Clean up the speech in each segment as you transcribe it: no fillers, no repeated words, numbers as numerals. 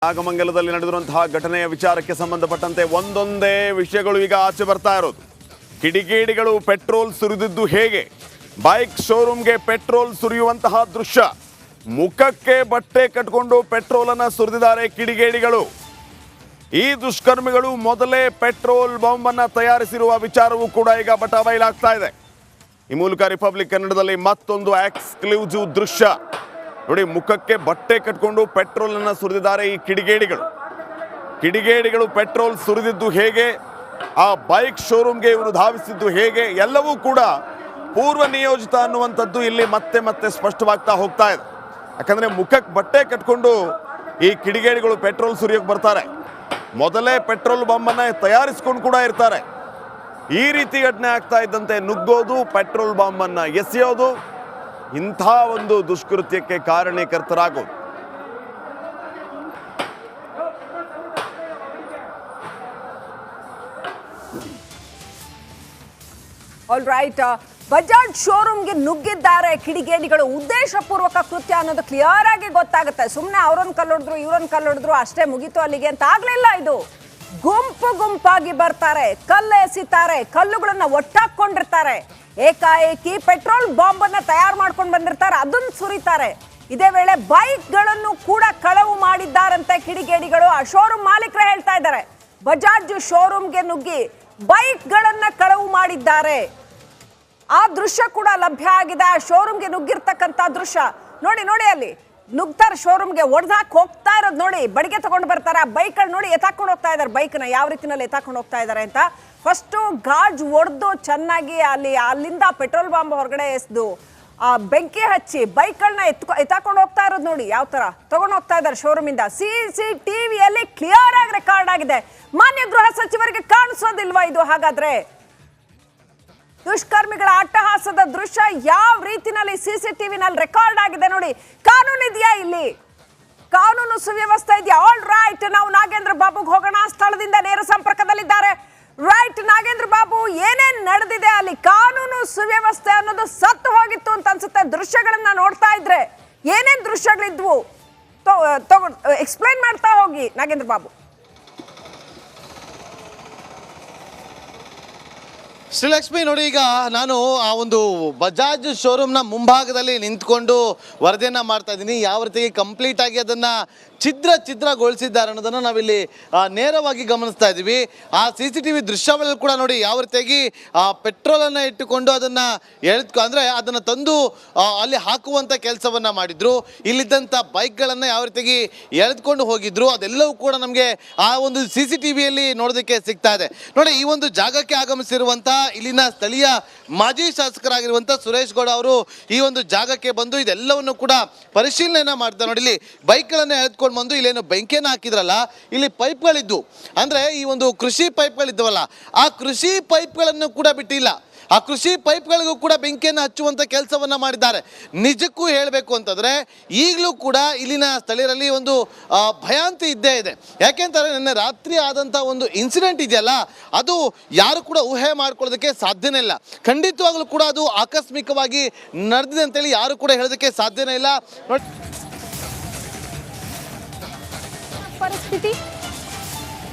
ನಾಗಮಂಗಲದಲ್ಲಿ ನಡೆದಿರುವಂತಹ ಘಟನೆಯ ವಿಚಾರಕ್ಕೆ ಸಂಬಂಧಪಟ್ಟಂತೆ ಒಂದೊಂದೇ ವಿಷಯಗಳು ಈಗ ಆಚೆ ಬರ್ತಾ ಇರೋದು. ಕಿಡಿಗೇಡಿಗಳು ಪೆಟ್ರೋಲ್ ಸುರಿದಿದ್ದು ಹೇಗೆ, ಬೈಕ್ ಶೋರೂಮ್ಗೆ ಪೆಟ್ರೋಲ್ ಸುರಿಯುವಂತಹ ದೃಶ್ಯ, ಮುಖಕ್ಕೆ ಬಟ್ಟೆ ಕಟ್ಟಿಕೊಂಡು ಪೆಟ್ರೋಲ್ ಅನ್ನು ಸುರಿದಿದ್ದಾರೆ ಕಿಡಿಗೇಡಿಗಳು. ಈ ದುಷ್ಕರ್ಮಿಗಳು ಮೊದಲೇ ಪೆಟ್ರೋಲ್ ಬಾಂಬ್ ಅನ್ನು ತಯಾರಿಸಿರುವ ವಿಚಾರವೂ ಕೂಡ ಈಗ ಬಯಲಾಗ್ತಾ ಇದೆ. ಈ ಮೂಲಕ ರಿಪಬ್ಲಿಕ್ ಕನ್ನಡದಲ್ಲಿ ಮತ್ತೊಂದು ಎಕ್ಸ್ಕ್ಲೂಸಿವ್ ದೃಶ್ಯ ನೋಡಿ. ಮುಖಕ್ಕೆ ಬಟ್ಟೆ ಕಟ್ಟಿಕೊಂಡು ಪೆಟ್ರೋಲ್ ಅನ್ನು ಸುರಿದಿದ್ದಾರೆ ಈ ಕಿಡಿಗೇಡಿಗಳು ಪೆಟ್ರೋಲ್ ಸುರಿದಿದ್ದು ಹೇಗೆ, ಆ ಬೈಕ್ ಶೋರೂಮ್ಗೆ ಇವರು ಧಾವಿಸಿದ್ದು ಹೇಗೆ, ಎಲ್ಲವೂ ಕೂಡ ಪೂರ್ವ ನಿಯೋಜಿತ ಅನ್ನುವಂಥದ್ದು ಇಲ್ಲಿ ಮತ್ತೆ ಮತ್ತೆ ಸ್ಪಷ್ಟವಾಗ್ತಾ ಹೋಗ್ತಾ ಇದೆ. ಯಾಕಂದ್ರೆ ಮುಖಕ್ಕೆ ಬಟ್ಟೆ ಕಟ್ಕೊಂಡು ಈ ಕಿಡಿಗೇಡಿಗಳು ಪೆಟ್ರೋಲ್ ಸುರಿಯೋಕೆ ಬರ್ತಾರೆ, ಮೊದಲೇ ಪೆಟ್ರೋಲ್ ಬಾಂಬನ್ನು ತಯಾರಿಸ್ಕೊಂಡು ಕೂಡ ಇರ್ತಾರೆ. ಈ ರೀತಿ ಘಟನೆ ಆಗ್ತಾ ಇದ್ದಂತೆ ನುಗ್ಗೋದು, ಪೆಟ್ರೋಲ್ ಬಾಂಬನ್ನು ಎಸೆಯೋದು, ಇಂಥ ಒಂದು ದುಷ್ಕೃತ್ಯಕ್ಕೆ ಕಾರಣೀಕರ್ತರಾಗೋದು. ಆಲ್ ರೈಟ್, ಬಜಾಜ್ ಶೋರೂಮ್ಗೆ ನುಗ್ಗಿದ್ದಾರೆ ಕಿಡಿಗೇಡಿಗಳು. ಉದ್ದೇಶಪೂರ್ವಕ ಕೃತ್ಯ ಅನ್ನೋದು ಕ್ಲಿಯರ್ ಆಗಿ ಗೊತ್ತಾಗುತ್ತೆ. ಸುಮ್ಮನೆ ಅವರೊಂದು ಕಲ್ಲೊಡಿದ್ರು ಇವರೊಂದು ಕಲ್ಲೊಡಿದ್ರು ಅಷ್ಟೇ ಮುಗೀತು ಅಲ್ಲಿಗೆ ಅಂತ ಆಗ್ಲಿಲ್ಲ. ಇದು ಗುಂಪಾಗಿ ಬರ್ತಾರೆ, ಕಲ್ಲು ಎಸಿತಾರೆ, ಕಲ್ಲುಗಳನ್ನ ಒಟ್ಟಾಕೊಂಡಿರ್ತಾರೆ, ಏಕಾಏಕಿ ಪೆಟ್ರೋಲ್ ಬಾಂಬ್ ಅನ್ನ ತಯಾರು ಮಾಡ್ಕೊಂಡು ಬಂದಿರ್ತಾರೆ, ಅದನ್ನ ಸುರಿತಾರೆ. ಇದೇ ವೇಳೆ ಬೈಕ್ಗಳನ್ನು ಕೂಡ ಕಳವು ಮಾಡಿದ್ದಾರಂತೆ ಕಿಡಿಗೇಡಿಗಳು. ಆ ಶೋರೂಮ್ ಮಾಲೀಕರೇ ಹೇಳ್ತಾ ಇದ್ದಾರೆ, ಬಜಾಜ್ ಶೋರೂಮ್ಗೆ ನುಗ್ಗಿ ಬೈಕ್ಗಳನ್ನ ಕಳವು ಮಾಡಿದ್ದಾರೆ. ಆ ದೃಶ್ಯ ಕೂಡ ಲಭ್ಯ ಆಗಿದೆ. ಆ ಶೋರೂಮ್ಗೆ ನುಗ್ಗಿರ್ತಕ್ಕಂಥ ದೃಶ್ಯ ನೋಡಿ. ಅಲ್ಲಿ ನುಗ್ತಾರೆ, ಶೋರೂಮ್ಗೆ ಒಡೆದಾಕ್ ಹೋಗ್ತಾ ಇರೋದು ನೋಡಿ. ಬಡಿಗೆ ತಗೊಂಡು ಬರ್ತಾರೆ, ಆ ಬೈಕ್ಗಳು ನೋಡಿ ಎತ್ತಾಕೊಂಡು ಹೋಗ್ತಾ ಇದ್ದಾರೆ. ಬೈಕ್ನ ಯಾವ ರೀತಿನಲ್ಲಿ ಎತ್ತಾಕೊಂಡು ಹೋಗ್ತಾ ಇದ್ದಾರೆ ಅಂತ ಫಸ್ಟು ಗಾಜ್ ಒಡೆದು ಚೆನ್ನಾಗಿ ಅಲ್ಲಿಂದ ಪೆಟ್ರೋಲ್ ಬಾಂಬ್ ಹೊರಗಡೆ ಎಸ್ದು ಬೆಂಕಿ ಹಚ್ಚಿ ಬೈಕ್ಗಳನ್ನ ಎತ್ತಾಕೊಂಡು ಹೋಗ್ತಾ ಇರೋದು ನೋಡಿ. ಯಾವ ತರ ತಗೊಂಡು ಹೋಗ್ತಾ ಇದ್ದಾರೆ ಶೋರೂಮಿಂದ. CCTVಯಲ್ಲಿ ಕ್ಲಿಯರ್ ಆಗಿ ರೆಕಾರ್ಡ್ ಆಗಿದೆ. ಮಾನ್ಯ ಗೃಹ ಸಚಿವರಿಗೆ ಕಾಣಿಸೋದಿಲ್ವಾ ಇದು? ಹಾಗಾದ್ರೆ ದುಷ್ಕರ್ಮಿಗಳ ಅಟ್ಟಹಾಸದ ದೃಶ್ಯ ಯಾವ ರೀತಿನಲ್ಲಿ CCTVನಲ್ಲಿ ರೆಕಾರ್ಡ್ ಆಗಿದೆ ನೋಡಿ. ಕಾನೂನು ಇದೆಯಾ ಇಲ್ಲಿ? ಕಾನೂನು ಸುವ್ಯವಸ್ಥೆ ಇದೆಯಾ? ಆಲ್ ರೈಟ್, ನಾವು ನಾಗೇಂದ್ರ ಬಾಬುಗೆ ಹೋಗೋಣ. ಸ್ಥಳದಿಂದ ನೇರ ಸಂಪರ್ಕದಲ್ಲಿದ್ದಾರೆ. ರೈಟ್ ನಾಗೇಂದ್ರ ಬಾಬು, ಏನೇನ್ ನಡೆದಿದೆ ಅಲ್ಲಿ? ಕಾನೂನು ಸುವ್ಯವಸ್ಥೆ ಅನ್ನೋದು ಸತ್ತು ಹೋಗಿತ್ತು ಅಂತ ಅನ್ಸುತ್ತೆ ದೃಶ್ಯಗಳನ್ನ ನೋಡ್ತಾ ಇದ್ರೆ. ಏನೇನ್ ದೃಶ್ಯಗಳಿದ್ವು ಎಕ್ಸ್ಪ್ಲೈನ್ ಮಾಡ್ತಾ ಹೋಗಿ ನಾಗೇಂದ್ರ ಬಾಬು. ಶ್ರೀಲಕ್ಷ್ಮಿ ನೋಡಿ, ಈಗ ನಾನು ಆ ಒಂದು ಬಜಾಜ್ ಶೋರೂಮ್ನ ಮುಂಭಾಗದಲ್ಲಿ ನಿಂತ್ಕೊಂಡು ವರದಿಯನ್ನು ಮಾಡ್ತಾ ಇದ್ದೀನಿ. ಯಾವ ರೀತಿಯಾಗಿ ಕಂಪ್ಲೀಟ್ ಆಗಿ ಅದನ್ನು ಛಿದ್ರಗೊಳಿಸಿದ್ದಾರೆ ಅನ್ನೋದನ್ನು ನಾವಿಲ್ಲಿ ನೇರವಾಗಿ ಗಮನಿಸ್ತಾ ಇದ್ದೀವಿ. ಆ CCTV ದೃಶ್ಯಾವಳಿಯಲ್ಲಿ ಕೂಡ ನೋಡಿ ಯಾವ ರೀತಿಯಾಗಿ ಆ ಪೆಟ್ರೋಲನ್ನು ಇಟ್ಟುಕೊಂಡು ಅದನ್ನು ಅಂದರೆ ಅದನ್ನು ತಂದು ಅಲ್ಲಿ ಹಾಕುವಂಥ ಕೆಲಸವನ್ನು ಮಾಡಿದ್ರು. ಇಲ್ಲಿದ್ದಂಥ ಬೈಕ್ಗಳನ್ನು ಯಾವ ರೀತಿಯಾಗಿ ಎಳೆದುಕೊಂಡು ಹೋಗಿದ್ರು ಅದೆಲ್ಲವೂ ಕೂಡ ನಮಗೆ ಆ ಒಂದು CCTVಯಲ್ಲಿ ನೋಡೋದಕ್ಕೆ ಸಿಗ್ತಾ ಇದೆ. ನೋಡಿ, ಈ ಒಂದು ಜಾಗಕ್ಕೆ ಆಗಮಿಸಿರುವಂಥ ಇಲ್ಲಿನ ಸ್ಥಳೀಯ ಮಾಜಿ ಶಾಸಕರಾಗಿರುವಂಥ ಸುರೇಶ್ ಗೌಡ ಅವರು ಈ ಒಂದು ಜಾಗಕ್ಕೆ ಬಂದು ಇದೆಲ್ಲವನ್ನು ಕೂಡ ಪರಿಶೀಲನೆ ಮಾಡ್ತಾರೆ. ನೋಡಿ, ಇಲ್ಲಿ ಬೈಕ್ಗಳನ್ನು ಎಳೆದುಕೊಂಡು ಬಂದು ಇಲ್ಲೇನು ಬೆಂಕಿಯನ್ನು ಹಾಕಿದ್ರಲ್ಲ, ಇಲ್ಲಿ ಪೈಪ್ಗಳಿದ್ದು, ಅಂದ್ರೆ ಈ ಒಂದು ಕೃಷಿ ಪೈಪ್ಗಳಿದ್ದವಲ್ಲ, ಆ ಕೃಷಿ ಪೈಪ್ಗಳನ್ನು ಕೂಡ ಬಿಟ್ಟಿಲ್ಲ. ಆ ಕೃಷಿ ಪೈಪ್ಗಳಿಗೂ ಕೂಡ ಬೆಂಕಿಯನ್ನು ಹಚ್ಚುವಂಥ ಕೆಲಸವನ್ನು ಮಾಡಿದ್ದಾರೆ. ನಿಜಕ್ಕೂ ಹೇಳಬೇಕು ಅಂತಂದರೆ ಈಗಲೂ ಕೂಡ ಇಲ್ಲಿನ ಸ್ಥಳೀಯರಲ್ಲಿ ಒಂದು ಭಯಾಂತಿ ಇದ್ದೇ ಇದೆ. ಯಾಕೆಂತಂದರೆ ನಿನ್ನೆ ರಾತ್ರಿ ಆದಂಥ ಒಂದು ಇನ್ಸಿಡೆಂಟ್ ಇದೆಯಲ್ಲ, ಅದು ಯಾರು ಕೂಡ ಊಹೆ ಮಾಡ್ಕೊಳ್ಳೋದಕ್ಕೆ ಸಾಧ್ಯನೇ ಇಲ್ಲ. ಖಂಡಿತವಾಗ್ಲೂ ಕೂಡ ಅದು ಆಕಸ್ಮಿಕವಾಗಿ ನಡೆದಿದೆ ಅಂತೇಳಿ ಯಾರು ಕೂಡ ಹೇಳೋದಕ್ಕೆ ಸಾಧ್ಯನೇ ಇಲ್ಲ. ಪರಿಸ್ಥಿತಿ,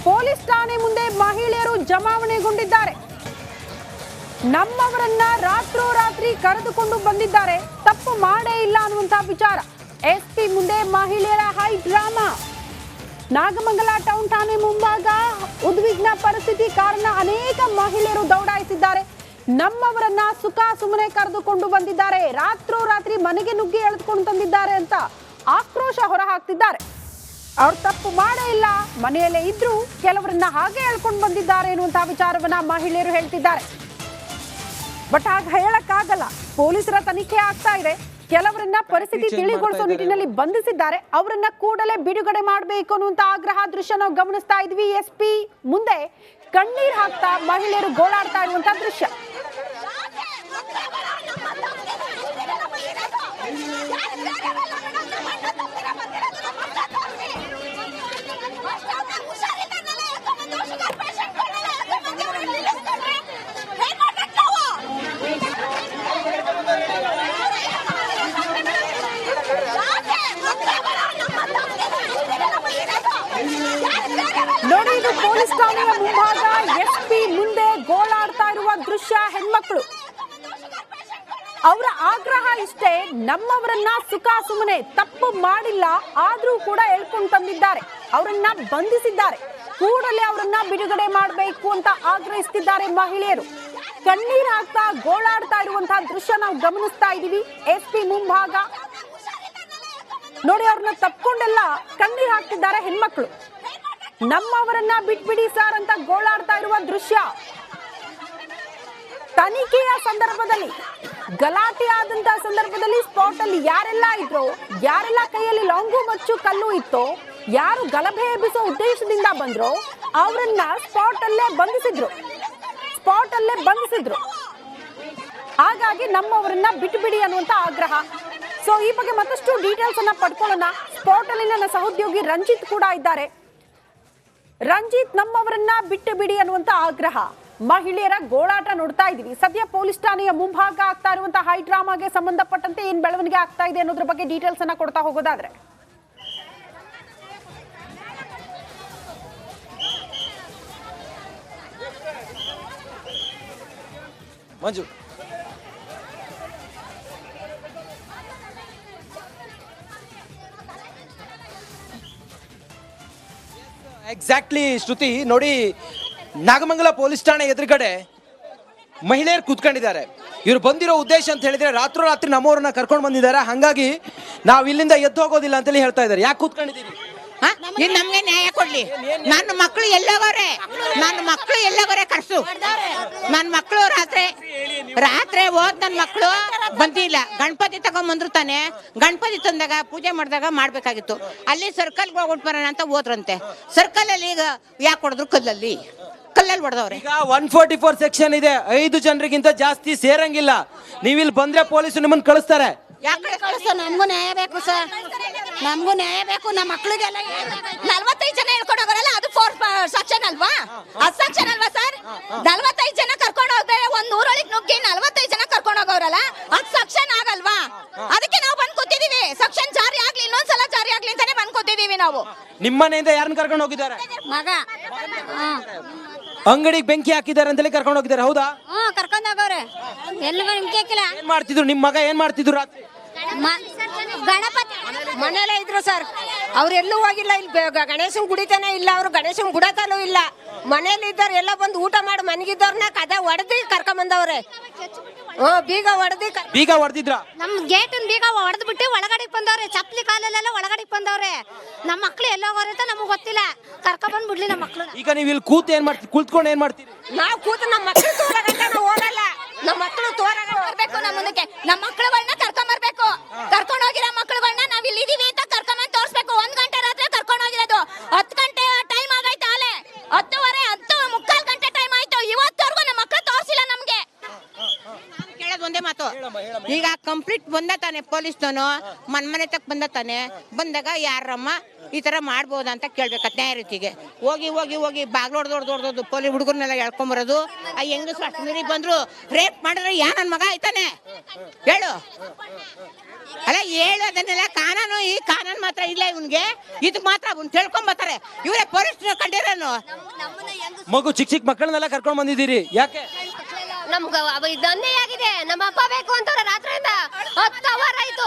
ಪೊಲೀಸ್ ಠಾಣೆ ಮುಂದೆ ಮಹಿಳೆಯರು ಜಮಾವಣೆಗೊಂಡಿದ್ದಾರೆ. ನಮ್ಮವರನ್ನ ರಾತ್ರೋರಾತ್ರಿ ಕರೆದುಕೊಂಡು ಬಂದಿದ್ದಾರೆ, ತಪ್ಪು ಮಾಡೇ ಇಲ್ಲ ಅನ್ನುವಂತ ವಿಚಾರ. SP ಮುಂದೆ ಮಹಿಳೆಯರ ಹೈ ಡ್ರಾಮಾ. ನಾಗಮಂಗಲ ಟೌನ್ ಠಾಣೆ ಮುಂಭಾಗ ಉದ್ವಿಗ್ನ ಪರಿಸ್ಥಿತಿ ಕಾರಣ ಅನೇಕ ಮಹಿಳೆಯರು ದೌಡಾಯಿಸಿದ್ದಾರೆ. ನಮ್ಮವರನ್ನ ಸುಮ್ಮನೆ ಕರೆದುಕೊಂಡು ಬಂದಿದ್ದಾರೆ, ರಾತ್ರೋರಾತ್ರಿ ಮನೆಗೆ ನುಗ್ಗಿ ಎಳೆದುಕೊಂಡು ತಂದಿದ್ದಾರೆ ಅಂತ ಆಕ್ರೋಶ ಹೊರಹಾಕ್ತಿದ್ದಾರೆ. ಅವ್ರು ತಪ್ಪು ಮಾಡೇ ಇಲ್ಲ, ಮನೆಯಲ್ಲೇ ಇದ್ರು, ಕೆಲವರನ್ನ ಹಾಗೆ ಎಳ್ಕೊಂಡು ಬಂದಿದ್ದಾರೆ ಎನ್ನುವಂತಹ ವಿಚಾರವನ್ನ ಮಹಿಳೆಯರು ಹೇಳ್ತಿದ್ದಾರೆ. ಬಟ್ ಹಾಗೆ ಹೇಳಕ್ಕಾಗಲ್ಲ, ಪೊಲೀಸರ ತನಿಖೆ ಆಗ್ತಾ ಇದೆ. ಕೆಲವರನ್ನ ಪರಿಸ್ಥಿತಿ ತಿಳಿಗೊಳಿಸೋ ನಿಟ್ಟಿನಲ್ಲಿ ಬಂಧಿಸಿದ್ದಾರೆ. ಅವರನ್ನ ಕೂಡಲೇ ಬಿಡುಗಡೆ ಮಾಡಬೇಕು ಅನ್ನುವಂತ ಆಗ್ರಹ ದೃಶ್ಯ ನಾವು ಗಮನಿಸ್ತಾ ಇದ್ವಿ. SP ಮುಂದೆ ಕಣ್ಣೀರ್ ಹಾಕ್ತಾ ಮಹಿಳೆಯರು ಗೋಳಾಡ್ತಾ ಇರುವಂತ ದೃಶ್ಯ. ಯಾಕೆ ಠಾಣೆಯ ಮುಂಭಾಗ ಎಸ್ಪಿ ಮುಂದೆ ಗೋಳಾಡ್ತಾ ಇರುವ ದೃಶ್ಯ. ಹೆಣ್ಮಕ್ಳು ಅವರ ಆಗ್ರಹ ಇಷ್ಟೇ, ನಮ್ಮವರನ್ನ ಸುಖ ಸುಮ್ಮನೆ ತಪ್ಪು ಮಾಡಿಲ್ಲ ಆದ್ರೂ ಕೂಡ ಎಳ್ಕೊಂಡು ತಂದಿದ್ದಾರೆ, ಅವರನ್ನ ಬಂಧಿಸಿದ್ದಾರೆ, ಕೂಡಲೇ ಅವರನ್ನ ಬಿಡುಗಡೆ ಮಾಡಬೇಕು ಅಂತ ಆಗ್ರಹಿಸುತ್ತಿದ್ದಾರೆ ಮಹಿಳೆಯರು. ಕಣ್ಣೀರ್ ಹಾಕ್ತಾ ಗೋಳಾಡ್ತಾ ಇರುವಂತಹ ದೃಶ್ಯ ನಾವು ಗಮನಿಸ್ತಾ ಇದೀವಿ. ಎಸ್ಪಿ ಮುಂಭಾಗ ನೋಡಿ, ಅವ್ರನ್ನ ತಪ್ಕೊಂಡೆಲ್ಲ ಕಣ್ಣೀರ್ ಹಾಕ್ತಿದ್ದಾರೆ ಹೆಣ್ಮಕ್ಳು. ನಮ್ಮವರನ್ನ ಬಿಟ್ಬಿಡಿ ಸರ್ ಅಂತ ಗೋಳಾಡ್ತಾ ಇರುವ ದೃಶ್ಯ. ತನಿಖೆಯ ಸಂದರ್ಭದಲ್ಲಿ, ಗಲಾಟೆ ಆದಂತಹ ಸಂದರ್ಭದಲ್ಲಿ ಸ್ಪಾಟ್ ಅಲ್ಲಿ ಯಾರೆಲ್ಲ ಇದ್ರು, ಯಾರೆಲ್ಲ ಕೈಯಲ್ಲಿ ಲಾಂಗು ಮಚ್ಚು ಕಲ್ಲು ಇತ್ತೋ, ಯಾರು ಗಲಭೆ ಎಬ್ಬಿಸೋ ಉದ್ದೇಶದಿಂದ ಬಂದ್ರು, ಅವರನ್ನ ಸ್ಪಾಟ್ ಅಲ್ಲೇ ಬಂಧಿಸಿದ್ರು. ಹಾಗಾಗಿ ನಮ್ಮವರನ್ನ ಬಿಟ್ಬಿಡಿ ಅನ್ನುವಂತ ಆಗ್ರಹ. ಸೊ ಈ ಬಗ್ಗೆ ಮತ್ತಷ್ಟು ಡೀಟೇಲ್ಸ್ ಅನ್ನ ಪಡ್ಕೊಳ್ಳೋಣ. ಸ್ಪಾಟ್ ಅಲ್ಲಿ ನನ್ನ ಸಹೋದ್ಯೋಗಿ ರಂಜಿತ್ ಕೂಡ ಇದ್ದಾರೆ. ರಂಜಿತ್, ನಮ್ಮವರನ್ನ ಬಿಟ್ಟು ಬಿಡಿ ಅನ್ನುವಂತ ಆಗ್ರಹ, ಮಹಿಳೆಯರ ಗೋಳಾಟ ನೋಡ್ತಾ ಇದೀವಿ. ಸದ್ಯ ಪೊಲೀಸ್ ಠಾಣೆಯ ಮುಂಭಾಗ ಆಗ್ತಾ ಇರುವಂತಹ ಹೈ ಡ್ರಾಮಾಗೆ ಸಂಬಂಧಪಟ್ಟಂತೆ ಏನ್ ಬೆಳವಣಿಗೆ ಆಗ್ತಾ ಇದೆ ಅನ್ನೋದ್ರ ಬಗ್ಗೆ ಡೀಟೇಲ್ಸ್ ಅನ್ನ ಕೊಡ್ತಾ ಹೋಗೋದಾದ್ರೆ, ಮಂಜು ಎಕ್ಸಾಕ್ಟ್ಲಿ ಶ್ರುತಿ, ನೋಡಿ ನಾಗಮಂಗಲ ಪೊಲೀಸ್ ಠಾಣೆ ಎದುರುಗಡೆ ಮಹಿಳೆಯರು ಕೂತ್ಕೊಂಡಿದ್ದಾರೆ. ಇವ್ರು ಬಂದಿರೋ ಉದ್ದೇಶ ಅಂತ ಹೇಳಿದ್ರೆ ರಾತ್ರೋರಾತ್ರಿ ನಮ್ಮವ್ರನ್ನ ಕರ್ಕೊಂಡು ಬಂದಿದ್ದಾರೆ, ಹಾಗಾಗಿ ನಾವು ಇಲ್ಲಿಂದ ಎದ್ದು ಹೋಗೋದಿಲ್ಲ ಅಂತೇಳಿ ಹೇಳ್ತಾ ಇದ್ದಾರೆ. ಯಾಕೆ ಕೂತ್ಕೊಂಡಿದ್ದೀರಿ? ನಮ್ಗೆ ನ್ಯಾಯ ಕೊಡ್ಲಿ. ನನ್ನ ಮಕ್ಕಳು ಎಲ್ಲವರೇ ಕರ್ಸು. ನನ್ನ ಮಕ್ಕಳು ರಾತ್ರಿ ಹೋದ್ ನನ್ನ ಮಕ್ಕಳು ಬಂದಿಲ್ಲ. ಗಣಪತಿ ತಗೊಂಡ್ಬಂದ್ರು ತಾನೆ, ಗಣಪತಿ ತಂದಾಗ ಪೂಜೆ ಮಾಡಿದಾಗ ಮಾಡ್ಬೇಕಾಗಿತ್ತು. ಅಲ್ಲಿ ಸರ್ಕಲ್ಗೆ ಹೋಗ್ಬಿಟ್ಟು ಬರೋಣ ಅಂತ ಹೋದ್ರಂತೆ. ಸರ್ಕಲ್ ಅಲ್ಲಿ ಈಗ ಯಾಕೆ ಹೊಡೆದ್ರು? ಕಲ್ಲಲ್ಲಿ ಹೊಡೆದವ್ರೆ. ಈಗ 144 ಸೆಕ್ಷನ್ ಇದೆ, 5 ಜನರಿಗಿಂತ ಜಾಸ್ತಿ ಸೇರಂಗಿಲ್ಲ. ನೀವಿಲ್ಲಿ ಬಂದ್ರೆ ಪೊಲೀಸರು ನಿಮ್ಮನ್ನ ಕಳಿಸ್ತಾರೆ. ಯಾಕೆ ಕಳಿಸೋ? ನಮಗೂ ನ್ಯಾಯ ಬೇಕು ಸರ್, ನಮಗೂ ನ್ಯಾಯ ಬೇಕು. ನಮ್ಮ ಮಕ್ಳಿಗೆಲ್ಲ 45 ಜನ ಹೇಳ್ಕೊಂಡು ಹೋಗೋರಲ್ಲ, ಅದು 4 ಸೆಕ್ಷನ್ ಅಲ್ವಾ? ಅದು ಸೆಕ್ಷನ್ ಅಲ್ವಾ ಸರ್? 45 ಜನ ಕರ್ಕೊಂಡು ಹೋಗ್ತಾರೆ, ಒಂದ್ ಊರೊಳಗೆ ನುಗ್ಗಿ 45 ಜನ ಕರ್ಕೊಂಡು ಹೋಗೋರಲ್ಲ, ಅದು ಸೆಕ್ಷನ್ ಆಗಲ್ವಾ? ಅದಕ್ಕೆ ನಾವು ಬಂದ್ ಕೂತಿದೀವಿ. ಸೆಕ್ಷನ್ ಜಾರಿ ಆಗ್ಲಿ, ಇನ್ನೊಂದ್ಸಲ ಜಾರಿ ಆಗ್ಲಿ ಅಂತಾನೆ ಬಂದ್ ಕೂತಿದೀವಿ ನಾವು. ನಿಮ್ಮ ಮನೆಯಿಂದ ಯಾರನ್ನ ಕರ್ಕೊಂಡು ಹೋಗಿದ್ದಾರೆ? ಮಗ ಅಂಗಡಿಗೆ ಬೆಂಕಿ ಹಾಕಿದ್ದಾರೆ ಅಂತೇಳಿ ಕರ್ಕೊಂಡು ಹೋಗಿದ್ದಾರೆ, ಹೌದಾ? ಕರ್ಕೊಂಡ್ ಹೋಗೋರೆ. ಎಲ್ಲಿಗೂ ನಿಮ್ಗೆ ಏನ್ ಮಾಡ್ತಿದ್ರು ನಿಮ್ಮ ಮಗ? ಏನ್ ಮಾಡ್ತಿದ್ರು ರಾತ್ರಿ? ಗಣಪತಿ ಮನೇಲೆ ಇದ್ರು ಸರ್. ಅವ್ರು ಎಲ್ಲೂ ಹೋಗಿಲ್ಲ. ಇಲ್ಲಿ ಗಣೇಶನ್ ಗುಡಿತಾನೆ ಇಲ್ಲ, ಅವ್ರು ಗಣೇಶನ್ ಗುಡತಾನೂ ಇಲ್ಲ. ಮನೇಲಿ ಇದ್ದವ್ರು ಎಲ್ಲ ಬಂದು ಊಟ ಮಾಡಿ ಮನಗಿದ್ದವ್ರನ್ನ ಕದ ಹೊಡೆದಿ ಕರ್ಕೊಂಡ್ ಬಂದವ್ರೆ. ಬೀಗ ಹೊಡೆದಿದ್ರ? ನಮ್ ಗೇಟಿನ ಬೀಗ ಹೊಡೆದ್ಬಿಟ್ಟು ಒಳಗಡೆ ಬಂದವ್ರೆ. ಚಪ್ಪಲಿ ಕಾಲಲ್ಲೆಲ್ಲ ಒಳಗಡೆ ಬಂದವ್ರೆ. ನಮ್ಮ ಮಕ್ಳು ಎಲ್ಲ ಹೋಗೋರೆ ಅಂತ ನಮಗ್ ಗೊತ್ತಿಲ್ಲ. ಕರ್ಕೊಂಡ್ ಬಂದ್ಬಿಡ್ಲಿ ನಮ್ಮ ಮಕ್ಳು. ಈಗ ನೀವು ಇಲ್ಲಿ ಕೂತ್ಕೊಂಡು ಏನ್ ಮಾಡ್ತೀರಿ? ನಾವು ಕೂತು ನಮ್ಮ ಮಕ್ಳು ತೋರಾಗಂತ ನಾವು ಹೋಗಲ್ಲ. ನಮ್ಮ ಮಕ್ಳು ತೋರಾಗ ಬರ್ಬೇಕು. ನಮ್ಮ ಮುಂದಕ್ಕೆ ನಮ್ಮ ಮಕ್ಳುಗಳನ್ನ ಕರ್ಕೊಂಡ್ ಬರ್ಬೇಕು. ಕರ್ಕೊಂಡು ಹೋಗಿರೋ ಮಕ್ಳುಗಳನ್ನ ನಾವ್ ಇಲ್ಲಿ ಇದೀವಿ ಅಂತ ಕರ್ಕೊಂಡ್ ತೋರ್ಸ್ಬೇಕು. 1 ಗಂಟೆ ರಾತ್ರಿ ಕರ್ಕೊಂಡು ಹೋಗಿರೋದು. 10 ಗಂಟೆ ಟೈಮ್ ಆಗೈತೆ. ಆಲೆ 10:15 10:45 ಗಂಟೆ ಟೈಮ್ ಆಯ್ತು. ಇವತ್ತವರೆಗೂ ನಮ್ಮ ಮಕ್ಳು ತೋರ್ಸಿಲ್ಲ ನಮ್ಗೆ. ಕೇಳೋದು ಒಂದೇ ಮಾತು, ಈಗ ಕಂಪ್ಲೀಟ್ ಬಂದ ತಾನೆ ಪೊಲೀಸ್ನವನು, ಮನೆ ತಕ್ಕ ಬಂದ ತಾನೆ. ಬಂದಾಗ ಯಾರಮ್ಮ ಈ ತರ ಮಾಡ್ಬೋದ ಅಂತ ಕೇಳ್ಬೇಕತ್ ನ್ಯಾಯ ರೀತಿಗೆ. ಹೋಗಿ ಬಾಗ್ಲೋಡ್ದೋಡ್ದೋಡ್ದು ಪೊಲೀಸ್ ಹುಡುಗರ್ನೆಲ್ಲ ಎಳ್ಕೊಂಬರೋದು. ಆ ಹೆಂಗಸರು ಅಷ್ಟು ಮೀರಿ ಬಂದ್ರು ರೇಪ್ ಮಾಡಿದ್ರೆ ಯಾ ನನ್ ಮಗ ಆಯ್ತಾನೆ? ಹೇಳು ಅದನ್ನೆಲ್ಲ ಕಾನೂನು. ಈ ಕಾನೂನು ಮಾತ್ರ ಇಲ್ಲ ಇವನ್ಗೆ. ಇದು ಮಾತ್ರ ತಿಳ್ಕೊಂಬತ್ತಾರೆ ಇವರೇ ಪೊಲೀಸ್ ಕಂಡಿರೋನು. ಮಗು ಚಿಕ್ಕ ಮಕ್ಕಳನ್ನೆಲ್ಲ ಕರ್ಕೊಂಡು ಬಂದಿದ್ದೀರಿ, ಯಾಕೆ? ನಮ್ಗೆ ಇದೊಂದೇ ಆಗಿದೆ. ನಮ್ಮ ಅಪ್ಪ ಬೇಕು ಅಂತಾರೆ ರಾತ್ರಿಯಿಂದ. 10 ಅವರ್ ಆಯ್ತು.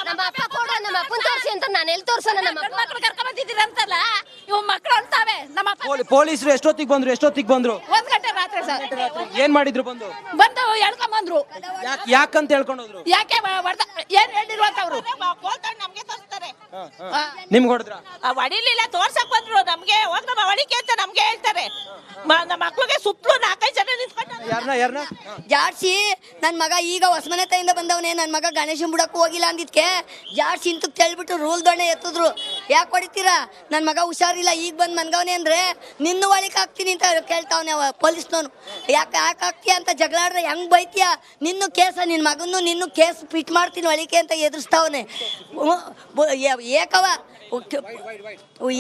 ನಮ್ಮ ಅಪ್ಪ ಕೂಡ ನಮ್ಮ ಅಪ್ಪನ ತೋರಿಸಿ ಅಂತ ನಾನು ಎಲ್ಲಿ ತೋರ್ಸೋಣ? ನಮ್ಮ ಮಕ್ಕಳು ಕರ್ಕೊಂಡ್ ಬಂದಿದ್ದೀರಿ ಅಂತಲ್ಲ, ಇವ್ ಮಕ್ಕಳು ಅಂತಾವೆ. ನಮ್ಮ ಪೊಲೀಸರು ಎಷ್ಟೊತ್ತಿಗೆ ಬಂದ್ರು? 1 ಗಂಟೆ ರಾತ್ರಿ ಸರ್. ಏನ್ ಮಾಡಿದ್ರು? ಬಂದು ಎಳ್ಕೊಂಡ್ ಬಂದ್ರು. ಯಾಕಂತ ಹೇಳ್ಕೊಂಡು ಹೋದ್ರು? ಯಾಕೆ ಏನ್ ಹೇಳಿರುವಂತವ್ರು ನಮ್ಗೆ ತೋರಿಸ್ತಾರೆ. ನಿಮ್ಗೆ ಹೊಡೆದ್ರ? ಹೊಡಿಲಿಲ್ಲ, ತೋರ್ಸಕ್ ಬಂದ್ರು ನಮ್ಗೆ. ಹೋಗ್ ನಮ್ಮ ಹೊಡಿಕೆ ಅಂತ ನಮ್ಗೆ ಹೇಳ್ತಾರೆ. ನಮ್ಮ ಮಕ್ಳಿಗೆ ಸುತ್ತಲೂ 4-5 ಜನ ನಿಂತ್ಕೊಂಡು ಯಾರನ್ನ ಜಾಡ್ಸಿ ನನ್ನ ಮಗ ಈಗ ಹೊಸಮನೆ ತಾಯಿಂದ ಬಂದವನೇ. ನನ್ನ ಮಗ ಗಣೇಶನ್ ಬಿಡಕ್ಕೂ ಹೋಗಿಲ್ಲ ಅಂದಿದ್ಕೆ ಜಾಡ್ಸಿ ಇಂತಕ್ಕೆ ತೆಳ್ಬಿಟ್ಟು ರೂಲ್ ದೊಣ್ಣೆ ಎತ್ತಿದ್ರು. ಯಾಕೆ ಹೊಡಿತೀರಾ? ನನ್ನ ಮಗ ಹುಷಾರಿಲ್ಲ, ಈಗ ಬಂದು ಮನ್ಗವನೆ ಅಂದ್ರೆ ನಿನ್ನ ಒಳಿಕೆ ಹಾಕ್ತೀನಿ ಅಂತ ಕೇಳ್ತಾವನೆ ಪೊಲೀಸ್ನವನು. ಯಾಕೆ ಹಾಕ್ತೀಯ ಅಂತ ಜಗಳಾಡ್ರೆ ಹೆಂಗ್ ಬೈತೀಯ? ನಿನ್ನ ಕೇಸ, ನಿನ್ನ ಮಗನ್ನು ನಿನ್ನ ಕೇಸ್ ಫಿಟ್ ಮಾಡ್ತೀನಿ ಒಳಿಕೆ ಅಂತ ಎದುರಿಸ್ತಾವನೆ.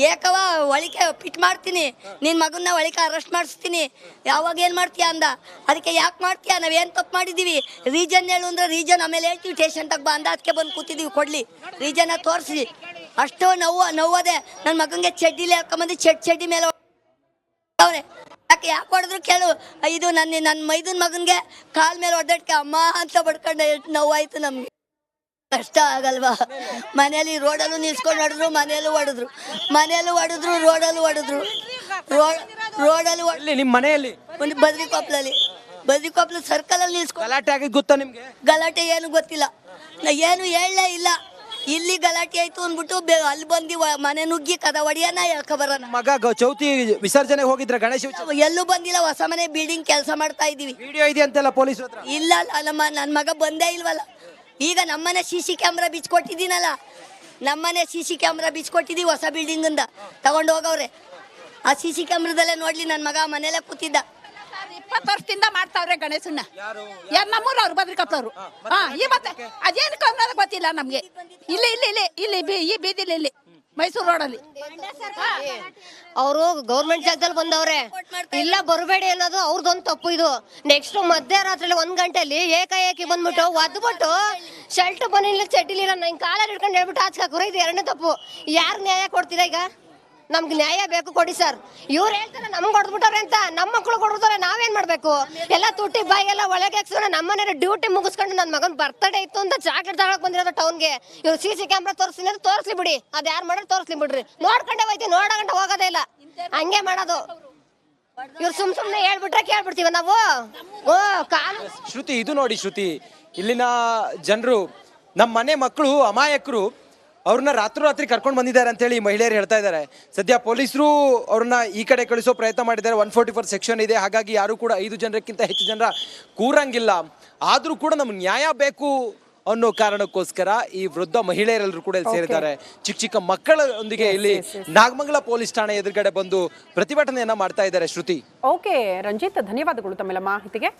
ಏಕವ ಒಳಿಕೆ ಫಿಟ್ ಮಾಡ್ತೀನಿ, ನಿನ್ನ ಮಗನ್ನ ಒಳಿಕೆ ಅರೆಸ್ಟ್ ಮಾಡಿಸ್ತೀನಿ. ಯಾವಾಗ ಏನು ಮಾಡ್ತೀಯ ಅಂದ. ಅದಕ್ಕೆ ಯಾಕೆ ಮಾಡ್ತೀಯ? ನಾವೇನು ತಪ್ಪು ಮಾಡಿದ್ದೀವಿ? ರೀಜನ್ ಹೇಳು ಅಂದ್ರೆ ರೀಜನ್ ಆಮೇಲೆ ಹೇಳ್ತೀವಿ. ಸ್ಟೇಷನ್ ತಗ ಬಾ ಅಂದ. ಅದಕ್ಕೆ ಬಂದು ಕೂತಿದ್ದೀವಿ. ಕೊಡ್ಲಿ ರೀಜನ್ನ ತೋರಿಸಿ. ಅಷ್ಟು ನೋವದೆ. ನನ್ನ ಮಗನಿಗೆ ಚಡ್ಡಿಲಿ ಹಾಕೊಂಬಂದು ಚಡ್ಡಿ ಮೇಲೆ ಅವ್ರೆ ಯಾಕೆ ಹೊಡೆದ್ರು ಕೇಳು. ಇದು ನನ್ನ ಮೈದನ್ ಮಗನ್ಗೆ ಕಾಲ್ ಮೇಲೆ ಹೊಡೆದಕ್ಕೆ ಅಮ್ಮ ಅಂತ ಬಡ್ಕೊಂಡೆ ಎಷ್ಟು ನೋವಾಯ್ತು ನಮ್ಗೆ. ಕಷ್ಟ ಆಗಲ್ವಾ? ಮನೇಲಿ ರೋಡಲ್ಲೂ ನಿಲ್ಸ್ಕೊಂಡು ಹೊಡೆದ್ರು, ಮನೆಯಲ್ಲೂ ಹೊಡೆದ್ರು, ರೋಡಲ್ಲೂ ಹೊಡೆದ್ರು, ರೋಡಲ್ಲೂ ಇಲ್ಲಿ ನಿಮ್ಮ ಮನೆಯಲ್ಲಿ ಒಂದು ಬದ್ರಿಕೊಪ್ಲ ಸರ್ಕಲ್ ಅಲ್ಲಿ ನಿಲ್ಸ್ಕೊಂಡು ಗಲಾಟೆ ಆಗಿದ್ ಗೊತ್ತಾ ನಿಮ್ಗೆ? ಗಲಾಟೆ ಏನು ಗೊತ್ತಿಲ್ಲ, ನಾ ಏನು ಹೇಳಲೇ ಇಲ್ಲ. ಇಲ್ಲಿ ಗಲಾಟೆ ಆಯ್ತು ಅಂದ್ಬಿಟ್ಟು ಅಲ್ಲಿ ಬಂದು ಮನೆ ನುಗ್ಗಿ ಕದ ಹೊಡಿಯೋಣ ಹೇಳ್ಕೊ ಬರೋಣ. ಮಗ ಚೌತಿ ವಿಸರ್ಜನೆ ಹೋಗಿದ್ರ ಗಣೇಶ ಎಲ್ಲೂ ಬಂದಿಲ್ಲ, ಹೊಸ ಮನೆ ಬಿಲ್ಡಿಂಗ್ ಕೆಲಸ ಮಾಡ್ತಾ ಇದೀವಿ. ವಿಡಿಯೋ ಇದೆ ಅಂತೆಲ್ಲ ಪೊಲೀಸ್ ಹತ್ರ. ಇಲ್ಲ ನನ್ನ ಮಗ ಬಂದೇ ಇಲ್ವಲ್ಲ. ಈಗ ನಮ್ಮನೆ CC ಕ್ಯಾಮ್ರಾ ಬಿಚ್ಕೊಟ್ಟಿದ್ದೀನಲ್ಲ, ನಮ್ಮನೆ CC ಕ್ಯಾಮ್ರಾ ಬಿಚ್ಕೊಟ್ಟಿದ್ದೀವಿ ಹೊಸ ಬಿಲ್ಡಿಂಗ್ ಇಂದ ತಗೊಂಡು ಹೋಗವ್ರೆ. ಆ CC ಕ್ಯಾಮ್ರಾದಲ್ಲೇ ನೋಡ್ಲಿ ನನ್ನ ಮಗ ಮನೇಲೆ ಕೂತಿದ್ದ. 20 ವರ್ಷದಿಂದ ಮಾಡ್ತಾವ್ರೆ ಗಣೇಶನ್ನ. ಯಾರು ನಮ್ಮೂರು ಅವ್ರು ಬದ್ರಿಕಪ್ಪವ್ರು. ಈ ಮತ್ತೆ ಅದೇನು ಅನ್ನೋದು ಗೊತ್ತಿಲ್ಲ ನಮ್ಗೆ. ಇಲ್ಲಿ ಈ ಬೀದಿಲಿ ಇಲ್ಲಿ ಮೈಸೂರು ರೋಡಲ್ಲಿ ಅವರು ಗೌರ್ಮೆಂಟ್ ಜಾಗದಲ್ಲಿ ಬಂದವ್ರೆ, ಇಲ್ಲ ಬರಬೇಡಿ ಅನ್ನೋದು ಅವ್ರದೊಂದು ತಪ್ಪು. ಇದು ನೆಕ್ಸ್ಟ್ ಮಧ್ಯರಾತ್ರಿ 1 ಗಂಟೆಲಿ ಏಕಾಏಕಿ ಬಂದ್ಬಿಟ್ಟು ಒದ್ಬಿಟ್ಟು ಶರ್ಟ್ ಬನ್ನಿಲ್ಲ ಚಡ್ಡಿಲಿಲ್ಲ ನಂಗೆ ಕಾಲಲ್ಲಿ ಹಿಡ್ಕೊಂಡು ಹೇಳ್ಬಿಟ್ಟು ಹಾಚ್ಕಾಕೋರು. ಇದು ಎರಡನೇ ತಪ್ಪು. ಯಾರು ನ್ಯಾಯ ಕೊಡ್ತೀರಾ? ಈಗ ನಮ್ಗೆ ನ್ಯಾಯ ಬೇಕು, ಕೊಡಿ ಸರ್. ಇವ್ರು ಹೇಳ್ತಾರೆ ನಮ್ಗೆ ಹೊಡೆದ್ಬಿಟ್ಟಾರೆ ಅಂತ, ನಮ್ಮ ಮಕ್ಳು ಕೊಡ್ತಾರೆ, ನಾವೇನ್ ಮಾಡ್ಬೇಕು? ಎಲ್ಲ ತುಟ್ಟಿ ಬಾಯಿ ಎಲ್ಲ ಒಳಗೆ ಹಾಕ್ಸಿದ್ರೆ ನಮ್ಮನೆ ಡ್ಯೂಟಿ ಮುಗಿಸ್ಕೊಂಡು ನನ್ನ ಮಗನ್ ಬರ್ತಡೇ ಇತ್ತು ಅಂತ ಚಾಕ್ಲೇಟ್ ತಗೊಳಕ್ ಬಂದಿರೋದು ಟೌನ್ಗೆ. ಇವ್ರು CC ಕ್ಯಾಮ್ರಾ ತೋರಿಸ್ತೀನಿ ಅಂದ್ರೆ ತೋರಿಸ್ಲಿ ಬಿಡಿ, ಅದ್ ಯಾರು ಮಾಡೋದು ತೋರಿಸ್ಲಿ ಬಿಡ್ರಿ. ನೋಡ್ಕೊಂಡೆ ಹೋಯ್ತೀವಿ, ನೋಡಗಂಟ ಹೋಗೋದೇ ಇಲ್ಲ, ಹಂಗೆ ಮಾಡೋದು. ಇವ್ರು ಸುಮ್ನೆ ಹೇಳ್ಬಿಟ್ರೆ ಕೇಳ್ಬಿಡ್ತೀವ ನಾವು. ಕಾಲು ಶ್ರುತಿ, ಇದು ನೋಡಿ ಶ್ರುತಿ, ಇಲ್ಲಿನ ಜನರು ನಮ್ಮ ಮನೆ ಮಕ್ಕಳು ಅಮಾಯಕರು, ಅವ್ರನ್ನ ರಾತ್ರಿ ಕರ್ಕೊಂಡು ಬಂದಿದ್ದಾರೆ ಅಂತ ಹೇಳಿ ಮಹಿಳೆಯರು ಹೇಳ್ತಾ ಇದ್ದಾರೆ. ಸದ್ಯ ಪೊಲೀಸರು ಅವ್ರನ್ನ ಈ ಕಡೆ ಕಳಿಸೋ ಪ್ರಯತ್ನ ಮಾಡಿದ್ದಾರೆ. 144 ಸೆಕ್ಷನ್ ಇದೆ, ಹಾಗಾಗಿ ಯಾರು ಕೂಡ 5 ಜನಕ್ಕಿಂತ ಹೆಚ್ಚು ಜನರ ಕೂರಂಗಿಲ್ಲ. ಆದ್ರೂ ಕೂಡ ನಮ್ಗೆ ನ್ಯಾಯ ಬೇಕು ಅನ್ನೋ ಕಾರಣಕ್ಕೋಸ್ಕರ ಈ ವೃದ್ಧ ಮಹಿಳೆಯರೆಲ್ಲರೂ ಕೂಡ ಇಲ್ಲಿ ಸೇರಿದ್ದಾರೆ. ಚಿಕ್ಕ ಮಕ್ಕಳೊಂದಿಗೆ ಇಲ್ಲಿ ನಾಗಮಂಗಲ ಪೊಲೀಸ್ ಠಾಣೆ ಎದುರುಗಡೆ ಬಂದು ಪ್ರತಿಭಟನೆಯನ್ನ ಮಾಡ್ತಾ ಇದ್ದಾರೆ. ಶ್ರುತಿ. ಓಕೆ ರಂಜಿತ್, ಧನ್ಯವಾದಗಳು ತಮ್ಮೆಲ್ಲ ಮಾಹಿತಿಗೆ.